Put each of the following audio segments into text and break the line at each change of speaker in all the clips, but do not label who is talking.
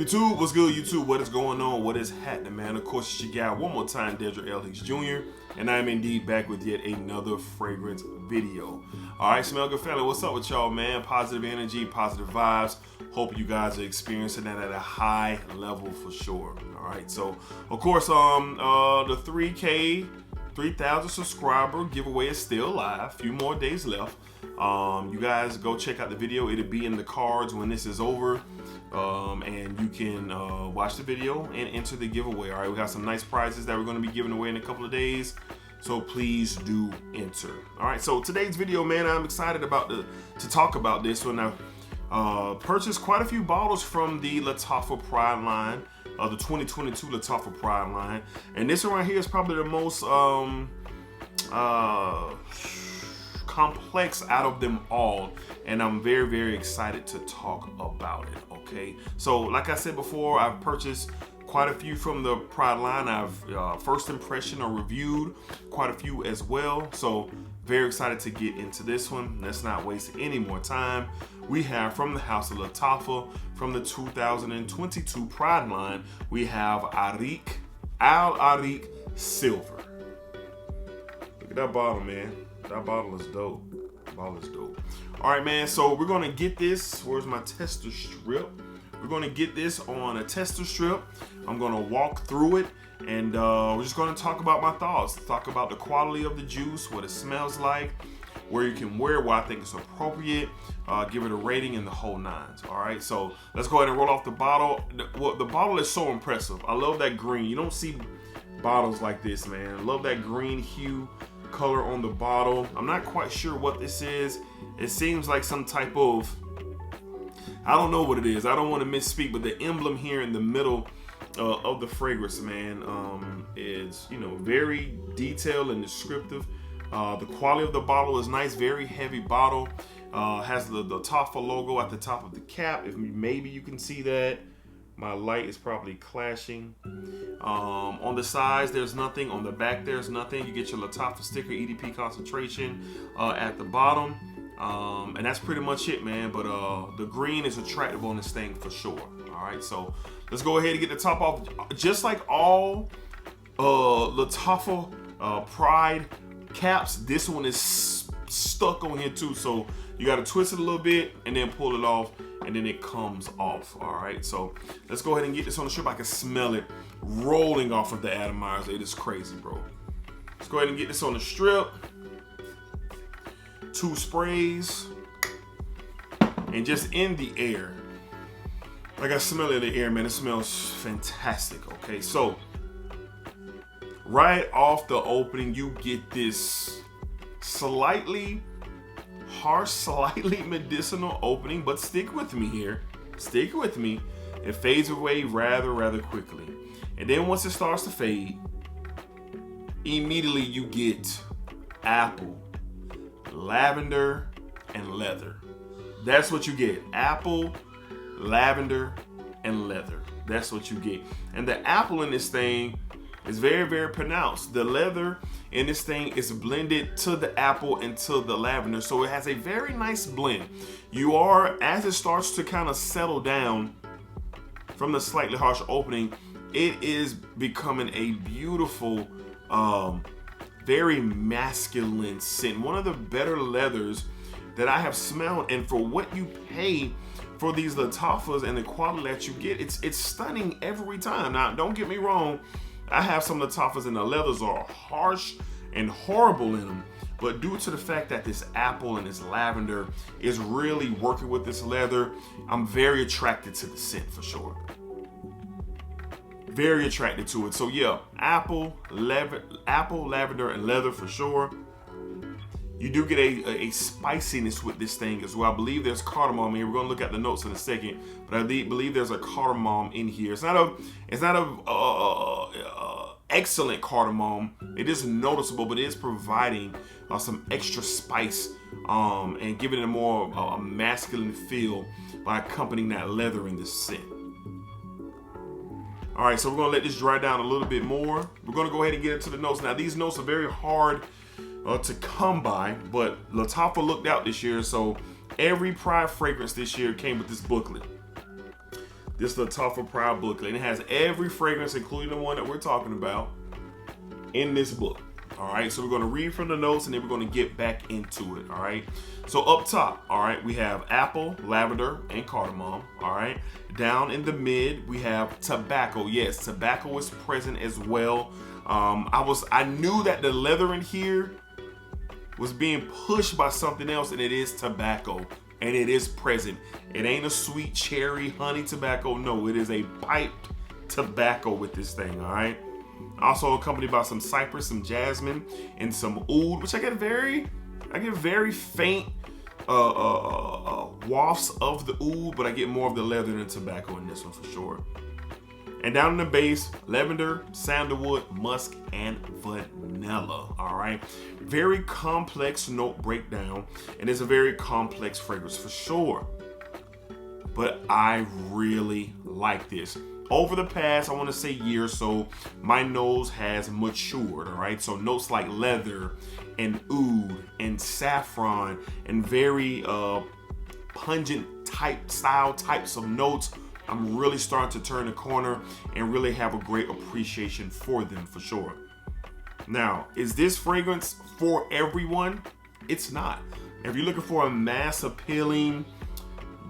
YouTube, what's good, YouTube? What is going on? What is happening, man? Of course, it's your guy one more time, Dedrick L. Hicks Jr., and I am indeed back with yet another fragrance video. All right, Smell Good family, what's up with y'all, man? Positive energy, positive vibes. Hope you guys are experiencing that at a high level for sure. All right, so of course, the 3K, 3,000 subscriber giveaway is still live. A few more days left. You guys go check out the video. It'll be in the cards when this is over. And you can watch the video and enter the giveaway. All right, we got some nice prizes that we're going to be giving away in a couple of days, so please do enter. All right, so today's video, man, I'm excited to talk about this one. I purchased quite a few bottles from the Lattafa Pride line, the 2022 Lattafa Pride line, and this one right here is probably the most complex out of them all, and I'm very, very excited to talk about it. Okay, so like I said before, I've purchased quite a few from the Pride line. I've first impression or reviewed quite a few as well, so very excited to get into this one. Let's not waste any more time. We have from the house of Lattafa, from the 2022 Pride line, we have Areeq, Areeq Silver. Look at that bottle, man. That bottle is dope. That bottle is dope. All right, man, so we're gonna get this. Where's my tester strip? We're gonna get this on a tester strip. I'm gonna walk through it, and we're just gonna talk about my thoughts, talk about the quality of the juice, what it smells like, where you can wear, why I think it's appropriate, give it a rating, in the whole nines. All right, so let's go ahead and roll off the bottle. The bottle is so impressive. I love that green. You don't see bottles like this, man. I love that green hue color on the bottle. I'm not quite sure what this is. It seems like some type of, I don't know what it is. I don't want to misspeak, but the emblem here in the middle of the fragrance, man, is, you know, very detailed and descriptive. The quality of the bottle is nice, very heavy bottle. Has the Lattafa logo at the top of the cap. If maybe you can see that. My light is probably clashing. On the sides, there's nothing. On the back, there's nothing. You get your Lattafa sticker, EDP concentration at the bottom. And that's pretty much it, man. But the green is attractive on this thing for sure. All right, so let's go ahead and get the top off. Just like all Lattafa Pride caps, this one is stuck on here too. So you got to twist it a little bit and then pull it off, and then it comes off. All right, so let's go ahead and get this on the strip. I can smell it rolling off of the atomizers. It is crazy, bro. Let's go ahead and get this on the strip. 2 sprays, and just in the air. Like, I smell it in the air, man. It smells fantastic. Okay, so right off the opening, you get this slightly harsh, slightly medicinal opening, but stick with me here. Stick with me. It fades away rather quickly. And then once it starts to fade, immediately you get apple, lavender, and leather. That's what you get. Apple, lavender, and leather. That's what you get. And the apple in this thing is very pronounced. The leather in this thing is blended to the apple and to the lavender, so it has a very nice blend. You are, as it starts to kind of settle down from the slightly harsh opening, it is becoming a beautiful, very masculine scent. One of the better leathers that I have smelled, and for what you pay for these Lattafas and the quality that you get, it's stunning every time. Now, don't get me wrong, I have some Lattafas and the leathers are harsh and horrible in them, but due to the fact that this apple and this lavender is really working with this leather, I'm very attracted to the scent for sure. Very attracted to it. So yeah, apple, lavender, and leather for sure. You do get a spiciness with this thing as well. I believe there's cardamom here. We're gonna look at the notes in a second, but I believe there's a cardamom in here. It's not a excellent cardamom. It is noticeable, but it is providing some extra spice and giving it a more masculine feel by accompanying that leather in this scent. All right, so we're gonna let this dry down a little bit more. We're gonna go ahead and get into the notes. Now, these notes are very hard to come by, but Lattafa looked out this year, so every Pride fragrance this year came with this booklet. this Lattafa Pride booklet, and it has every fragrance, including the one that we're talking about, in this book. All right, so we're going to read from the notes, and then we're going to get back into it. All right, so up top, all right, we have apple, lavender, and cardamom. All right, down in the mid, we have tobacco. Yes, tobacco is present as well. I knew that the leather in here was being pushed by something else, and it is tobacco, and it is present. It ain't a sweet cherry honey tobacco. No, it is a piped tobacco with this thing. All right. Also accompanied by some cypress, some jasmine, and some oud, which I get very faint wafts of the oud, but I get more of the leather than tobacco in this one for sure. And down in the base, lavender, sandalwood, musk, and vanilla. All right, very complex note breakdown, and it's a very complex fragrance for sure. But I really like this. Over the past, I want to say year or so, my nose has matured, all right? So notes like leather and oud and saffron and very pungent types of notes, I'm really starting to turn the corner and really have a great appreciation for them for sure. Now, is this fragrance for everyone? It's not. If you're looking for a mass appealing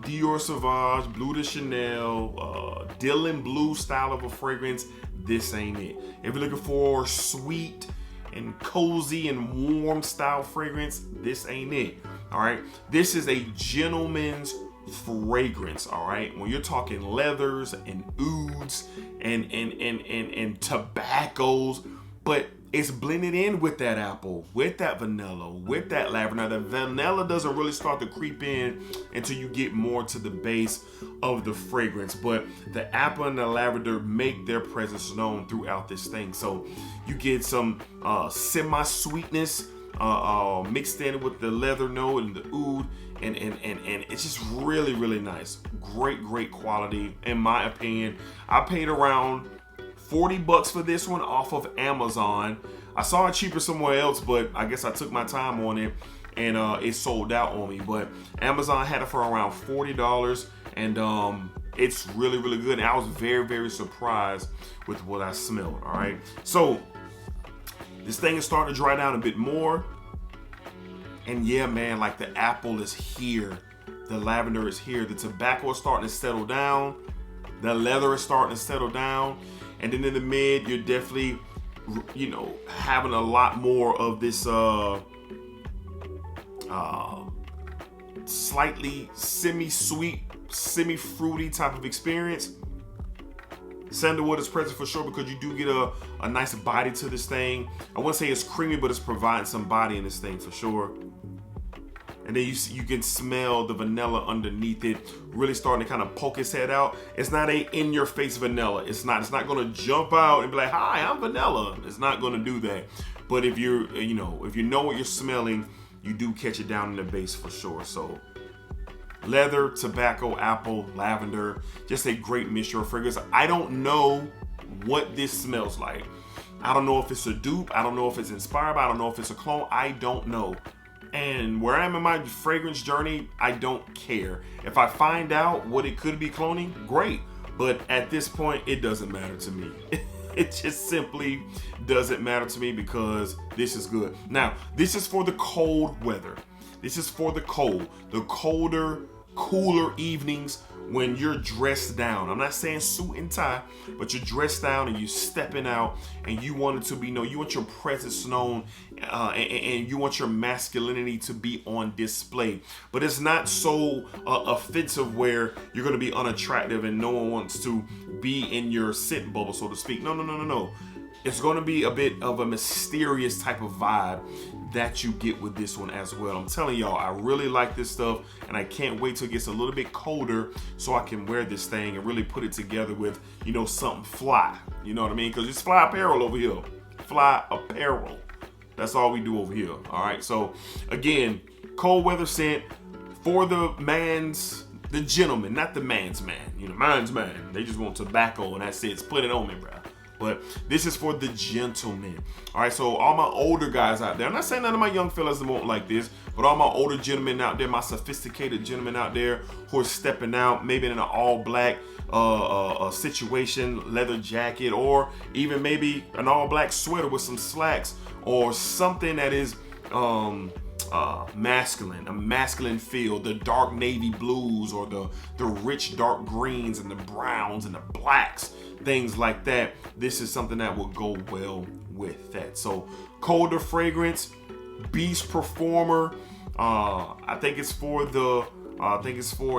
Dior Sauvage, Bleu de Chanel, Dylan Blue style of a fragrance, this ain't it. If you're looking for sweet and cozy and warm style fragrance, this ain't it. All right, this is a gentleman's fragrance. All right, when you're talking leathers and ouds and tobaccos, but it's blended in with that apple, with that vanilla, with that lavender. Now, the vanilla doesn't really start to creep in until you get more to the base of the fragrance, but the apple and the lavender make their presence known throughout this thing. So you get some semi-sweetness mixed in with the leather note and the oud, and it's just really, really nice. Great quality, in my opinion. I paid around $40 for this one off of Amazon. I saw it cheaper somewhere else, but I guess I took my time on it and it sold out on me. But Amazon had it for around $40, and it's really, really good. And I was very surprised with what I smelled. All right, so this thing is starting to dry down a bit more, and yeah, man, like the apple is here, the lavender is here, the tobacco is starting to settle down, the leather is starting to settle down. And then in the mid, you're definitely, having a lot more of this slightly semi-sweet, semi-fruity type of experience. Sandalwood is present for sure because you do get a nice body to this thing. I wouldn't say it's creamy, but it's providing some body in this thing for sure. And then you can smell the vanilla underneath it, really starting to kind of poke its head out. It's not a in-your-face vanilla. It's not going to jump out and be like, "Hi, I'm vanilla." It's not going to do that. But if you know what you're smelling, you do catch it down in the base for sure. So leather, tobacco, apple, lavender, just a great mixture of fragrance. I don't know what this smells like. I don't know if it's a dupe. I don't know if it's inspired by. I don't know if it's a clone. I don't know. And where I am in my fragrance journey, I don't care. If I find out what it could be cloning, great. But at this point, it doesn't matter to me. It just simply doesn't matter to me because this is good. Now, this is for the cold weather. This is for the colder, cooler evenings when you're dressed down. I'm not saying suit and tie, but you're dressed down and you're stepping out and you want it to be known. You want your presence known, and you want your masculinity to be on display. But it's not so offensive where you're going to be unattractive and no one wants to be in your scent bubble, so to speak. No. It's going to be a bit of a mysterious type of vibe that you get with this one as well. I'm telling y'all, I really like this stuff, and I can't wait till it gets a little bit colder so I can wear this thing and really put it together with, something fly. You know what I mean? Because it's fly apparel over here. Fly apparel. That's all we do over here. All right. So again, cold weather scent for the gentleman, not the man's man. Man's man. They just want tobacco and that's it. Put it on me, bro. But this is for the gentlemen. All right, so all my older guys out there, I'm not saying none of my young fellas won't like this, but all my older gentlemen out there, my sophisticated gentlemen out there who are stepping out, maybe in an all black situation, leather jacket, or even maybe an all black sweater with some slacks, or something that is masculine, a masculine feel, the dark navy blues, or the rich dark greens and the browns and the blacks, things like that. This is something that will go well with that. So colder fragrance, beast performer. I think it's for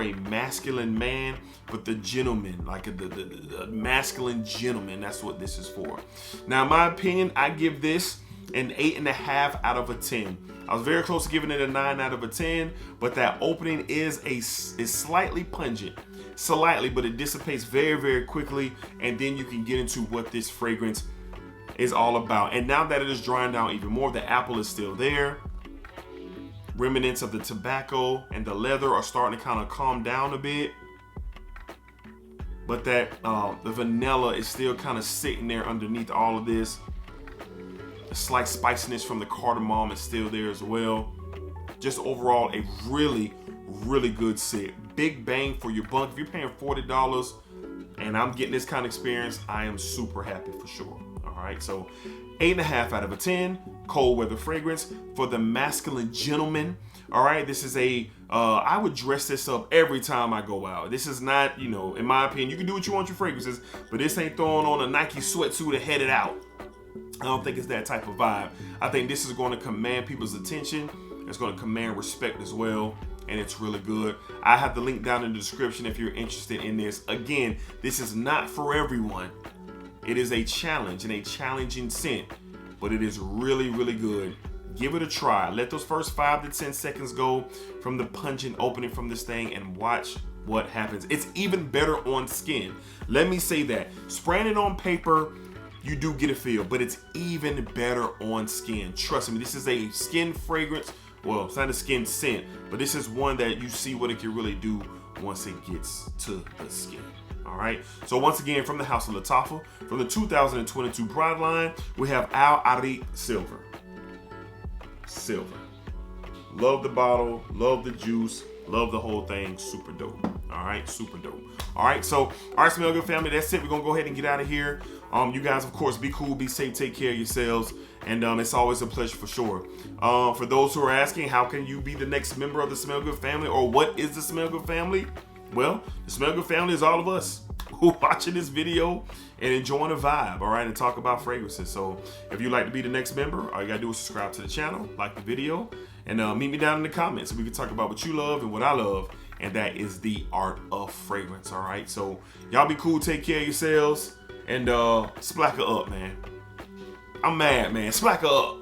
a masculine man, but the gentleman, like the masculine gentleman, that's what this is for. Now, in my opinion, I give this an 8.5 out of a 10. I was very close to giving it a 9 out of a 10, but that opening is slightly pungent, slightly, but it dissipates very, very quickly, and then you can get into what this fragrance is all about. And now that it is drying down even more, the apple is still there. Remnants of the tobacco and the leather are starting to kind of calm down a bit, but that the vanilla is still kind of sitting there underneath all of this. The slight spiciness from the cardamom is still there as well. Just overall a really, really good scent. Big bang for your buck. If you're paying $40 and I'm getting this kind of experience, I am super happy for sure. All right, so 8.5 out of a 10, cold weather fragrance for the masculine gentleman. All right, this is I would dress this up every time I go out. This is not, in my opinion, you can do what you want with your fragrances, but this ain't throwing on a Nike sweatsuit to head it out. I don't think it's that type of vibe. I think this is going to command people's attention. It's going to command respect as well, and it's really good. I have the link down in the description if you're interested in this. Again, this is not for everyone. It is a challenge and a challenging scent, but it is really, really good. Give it a try. Let those first 5 to 10 seconds go from the pungent opening from this thing and watch what happens. It's even better on skin. Let me say that. Spraying it on paper, you do get a feel, but it's even better on skin. Trust me, this is a skin fragrance. Well, it's not a skin scent, but this is one that you see what it can really do once it gets to the skin. All right. So once again, from the house of Lattafa, from the 2022 Pride line, we have Areeq Silver. Love the bottle, love the juice, love the whole thing. Super dope. All right, super dope. All right, so Smell Good family, that's it. We're gonna go ahead and get out of here. You guys, of course, be cool, be safe, take care of yourselves, and it's always a pleasure for sure. For those who are asking, how can you be the next member of the Smell Good family, or what is the Smell Good family? Well, the Smell Good family is all of us who are watching this video and enjoying the vibe, all right, and talk about fragrances. So if you'd like to be the next member, all you gotta do is subscribe to the channel, like the video, and meet me down in the comments so we can talk about what you love and what I love, and that is the art of fragrance. All right, so y'all be cool, take care of yourselves, and splacker up, man. I'm mad, man. Splacker up.